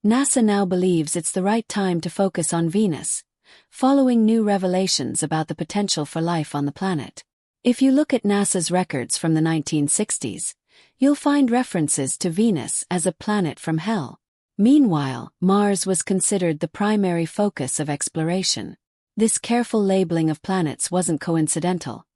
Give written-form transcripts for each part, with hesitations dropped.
NASA now believes it's the right time to focus on Venus, following new revelations about the potential for life on the planet. If you look at NASA's records from the 1960s, you'll find references to Venus as a planet from hell. Meanwhile, Mars was considered the primary focus of exploration. This careful labeling of planets wasn't coincidental.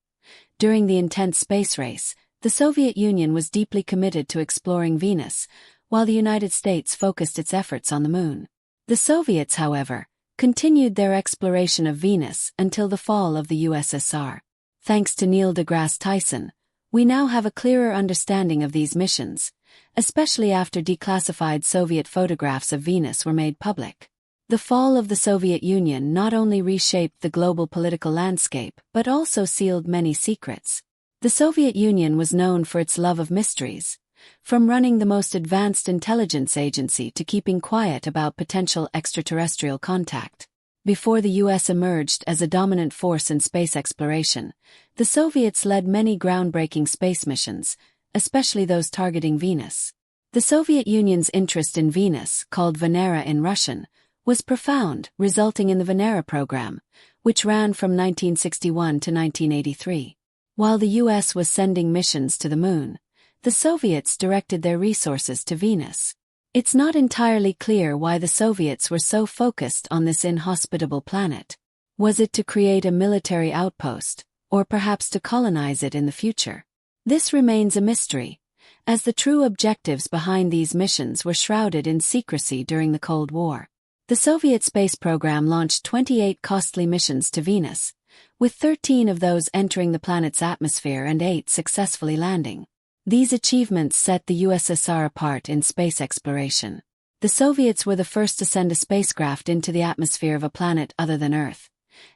During the intense space race, the Soviet Union was deeply committed to exploring Venus, while the United States focused its efforts on the Moon. The Soviets, however, continued their exploration of Venus until the fall of the USSR. Thanks to deGrasse Tyson, we now have a clearer understanding of these missions, especially after declassified Soviet photographs of Venus were made public. The fall of the Soviet Union not only reshaped the global political landscape but also sealed many secrets. The Soviet Union was known for its love of mysteries, from running the most advanced intelligence agency to keeping quiet about potential extraterrestrial contact. Before the US emerged as a dominant force in space exploration, the Soviets led many groundbreaking space missions, especially those targeting Venus. The Soviet Union's interest in Venus, called Venera in Russian, was profound, resulting in the Venera program, which ran from 1961 to 1983. While the US was sending missions to the Moon, the Soviets directed their resources to Venus. It's not entirely clear why the Soviets were so focused on this inhospitable planet. Was it to create a military outpost, or perhaps to colonize it in the future? This remains a mystery, as the true objectives behind these missions were shrouded in secrecy during the Cold War. The Soviet space program launched 28 costly missions to Venus, with 13 of those entering the planet's atmosphere and 8 successfully landing. These achievements set the USSR apart in space exploration. The Soviets were the first to send a spacecraft into the atmosphere of a planet other than Earth,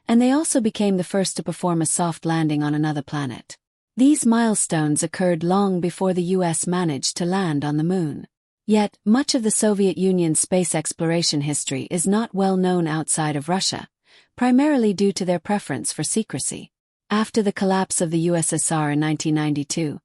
and they also became the first to perform a soft landing on another planet. These milestones occurred long before the US managed to land on the Moon. Yet, much of the Soviet Union's space exploration history is not well known outside of Russia, primarily due to their preference for secrecy. After the collapse of the USSR in 1992,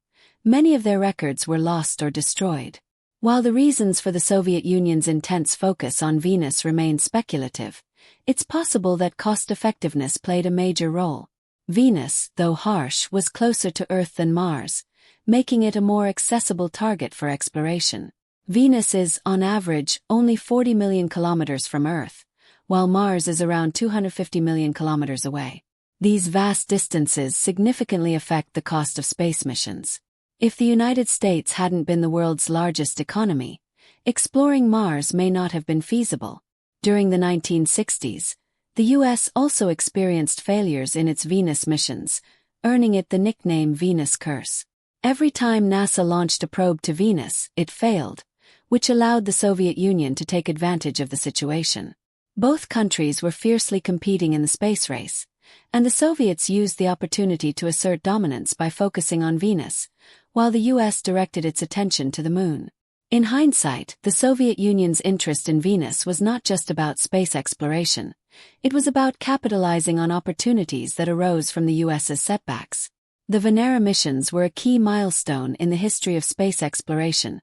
many of their records were lost or destroyed. While the reasons for the Soviet Union's intense focus on Venus remain speculative, it's possible that cost-effectiveness played a major role. Venus, though harsh, was closer to Earth than Mars, making it a more accessible target for exploration. Venus is, on average, only 40 million kilometers from Earth, while Mars is around 250 million kilometers away. These vast distances significantly affect the cost of space missions. If the United States hadn't been the world's largest economy, exploring Mars may not have been feasible. During the 1960s, the U.S. also experienced failures in its Venus missions, earning it the nickname Venus Curse. Every time NASA launched a probe to Venus, it failed, which allowed the Soviet Union to take advantage of the situation. Both countries were fiercely competing in the space race, and the Soviets used the opportunity to assert dominance by focusing on Venus, while the US directed its attention to the Moon. In hindsight, the Soviet Union's interest in Venus was not just about space exploration. It was about capitalizing on opportunities that arose from the US's setbacks. The Venera missions were a key milestone in the history of space exploration,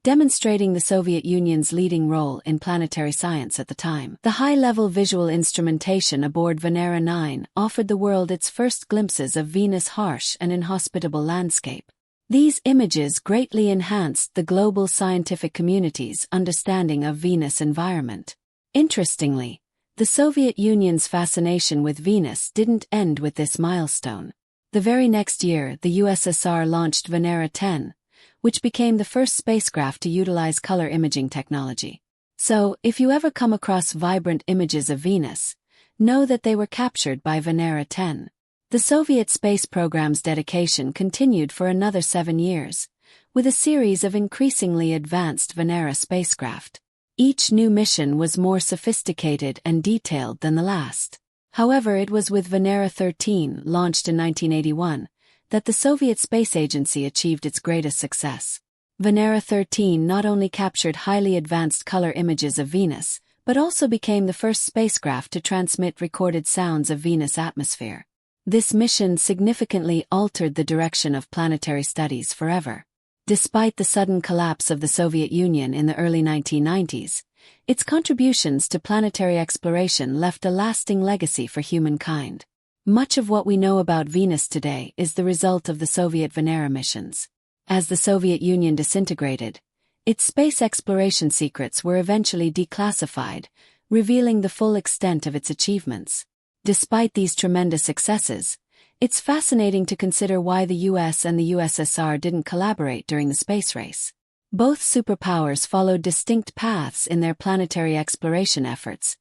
demonstrating the Soviet Union's leading role in planetary science at the time. The high-level visual instrumentation aboard Venera 9 offered the world its first glimpses of Venus' harsh and inhospitable landscape. These images greatly enhanced the global scientific community's understanding of Venus' environment. Interestingly, the Soviet Union's fascination with Venus didn't end with this milestone. The very next year, the USSR launched Venera 10, which became the first spacecraft to utilize color imaging technology. So, if you ever come across vibrant images of Venus, know that they were captured by Venera 10. The Soviet space program's dedication continued for another 7 years, with a series of increasingly advanced Venera spacecraft. Each new mission was more sophisticated and detailed than the last. However, it was with Venera 13, launched in 1981, that the Soviet Space Agency achieved its greatest success. Venera 13 not only captured highly advanced color images of Venus, but also became the first spacecraft to transmit recorded sounds of Venus' atmosphere. This mission significantly altered the direction of planetary studies forever. Despite the sudden collapse of the Soviet Union in the early 1990s, its contributions to planetary exploration left a lasting legacy for humankind. Much of what we know about Venus today is the result of the Soviet Venera missions. As the Soviet Union disintegrated, its space exploration secrets were eventually declassified, revealing the full extent of its achievements. Despite these tremendous successes, it's fascinating to consider why the US and the USSR didn't collaborate during the space race. Both superpowers followed distinct paths in their planetary exploration efforts,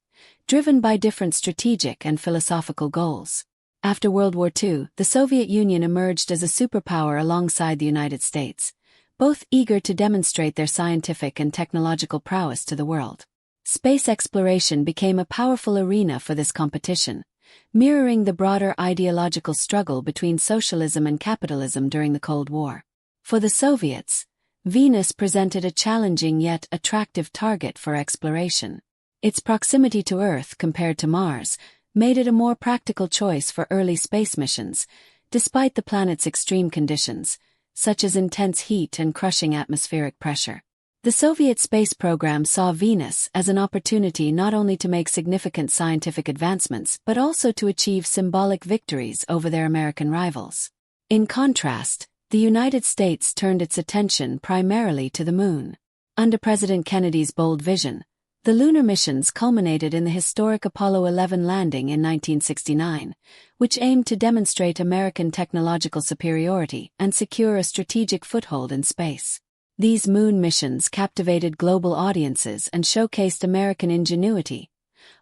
driven by different strategic and philosophical goals. After World War II, the Soviet Union emerged as a superpower alongside the United States, both eager to demonstrate their scientific and technological prowess to the world. Space exploration became a powerful arena for this competition, mirroring the broader ideological struggle between socialism and capitalism during the Cold War. For the Soviets, Venus presented a challenging yet attractive target for exploration. Its proximity to Earth compared to Mars made it a more practical choice for early space missions, despite the planet's extreme conditions, such as intense heat and crushing atmospheric pressure. The Soviet space program saw Venus as an opportunity not only to make significant scientific advancements but also to achieve symbolic victories over their American rivals. In contrast, the United States turned its attention primarily to the Moon. Under President Kennedy's bold vision, the lunar missions culminated in the historic Apollo 11 landing in 1969, which aimed to demonstrate American technological superiority and secure a strategic foothold in space. These moon missions captivated global audiences and showcased American ingenuity,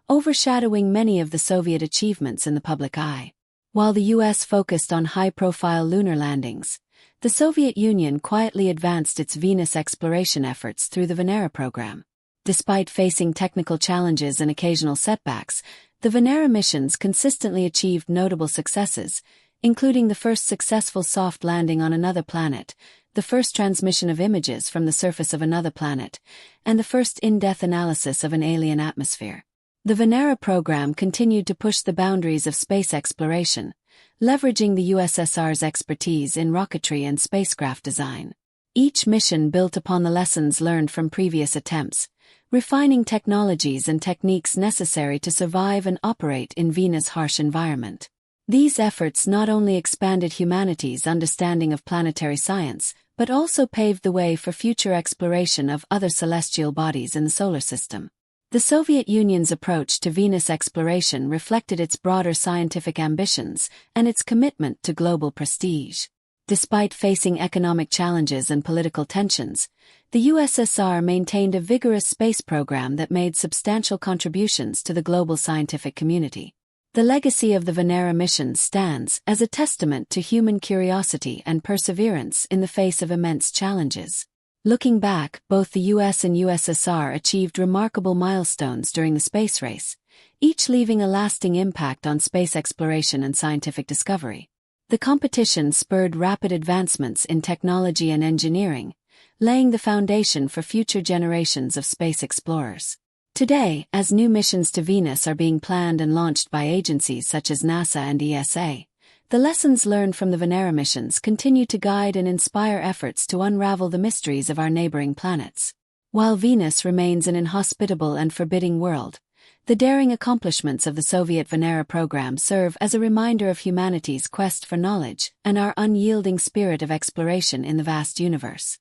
overshadowing many of the Soviet achievements in the public eye. While the U.S. focused on high-profile lunar landings, the Soviet Union quietly advanced its Venus exploration efforts through the Venera program. Despite facing technical challenges and occasional setbacks, the Venera missions consistently achieved notable successes, including the first successful soft landing on another planet, the first transmission of images from the surface of another planet, and the first in-depth analysis of an alien atmosphere. The Venera program continued to push the boundaries of space exploration, leveraging the USSR's expertise in rocketry and spacecraft design. Each mission built upon the lessons learned from previous attempts, refining technologies and techniques necessary to survive and operate in Venus' harsh environment. These efforts not only expanded humanity's understanding of planetary science, but also paved the way for future exploration of other celestial bodies in the solar system. The Soviet Union's approach to Venus exploration reflected its broader scientific ambitions and its commitment to global prestige. Despite facing economic challenges and political tensions, the USSR maintained a vigorous space program that made substantial contributions to the global scientific community. The legacy of the Venera mission stands as a testament to human curiosity and perseverance in the face of immense challenges. Looking back, both the US and USSR achieved remarkable milestones during the space race, each leaving a lasting impact on space exploration and scientific discovery. The competition spurred rapid advancements in technology and engineering, laying the foundation for future generations of space explorers. Today, as new missions to Venus are being planned and launched by agencies such as NASA and ESA, the lessons learned from the Venera missions continue to guide and inspire efforts to unravel the mysteries of our neighboring planets. While Venus remains an inhospitable and forbidding world, the daring accomplishments of the Soviet Venera program serve as a reminder of humanity's quest for knowledge and our unyielding spirit of exploration in the vast universe.